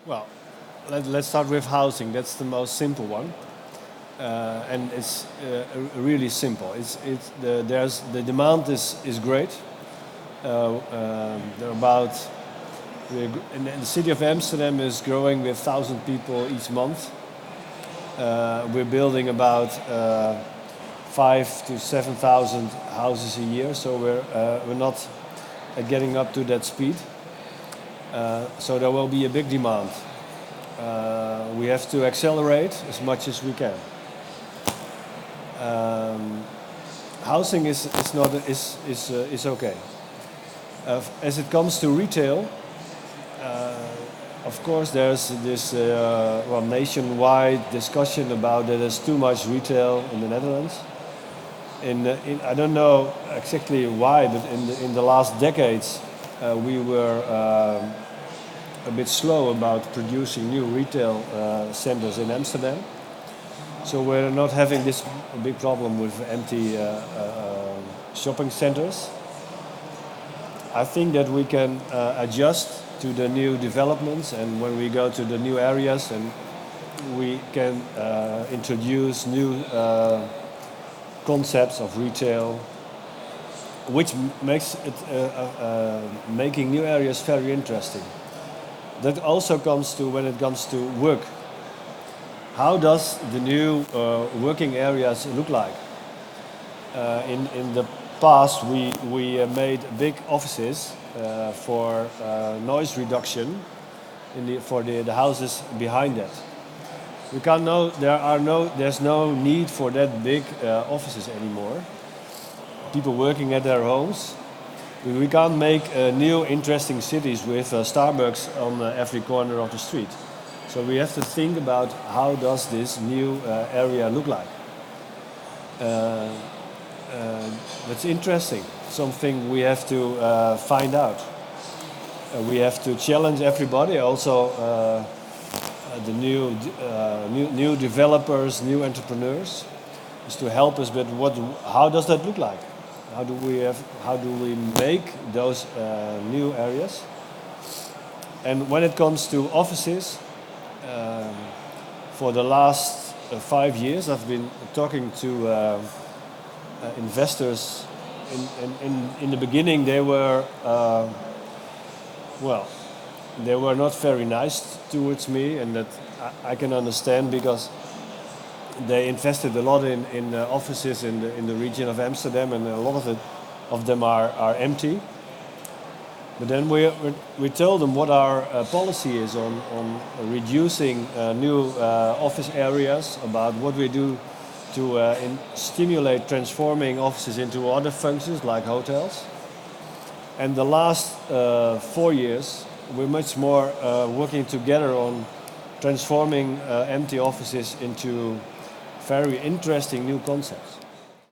Well, let's start with housing. That's the most simple one, and it's really simple. The demand is great. There are about in the city of Amsterdam is growing with 1,000 people each month. We're building about 5,000 to 7,000 houses a year, so we're not getting up to that speed. So there will be a big demand. We have to accelerate as much as we can. Housing is okay. As it comes to retail, of course, there's this nationwide discussion about that there's too much retail in the Netherlands. I don't know exactly why, but in the last decades, we were a bit slow about producing new retail centers in Amsterdam. So we're not having this big problem with empty shopping centers. I think that we can adjust to the new developments, and when we go to the new areas, and we can introduce new concepts of retail, which makes it making new areas very interesting. That also comes to when it comes to work. How does the new working areas look like? In the past, we made big offices for noise reduction for the houses behind that. There's no need for that big offices anymore. People working at their homes. We can't make new interesting cities with Starbucks on every corner of the street. So we have to think about how does this new area look like. That's interesting. Something we have to find out. We have to challenge everybody. Also, the new developers, new entrepreneurs, is to help us. But how does that look like? How do we make those new areas? And when it comes to offices, for the last 5 years, I've been talking to investors. In the beginning, they were they were not very nice towards me, and that I can understand because they invested a lot in offices in the region of Amsterdam, and a lot of them are empty. But then we told them what our policy is on reducing new office areas, about what we do to stimulate transforming offices into other functions like hotels. And the last 4 years, we're much more working together on transforming empty offices into very interesting new concepts.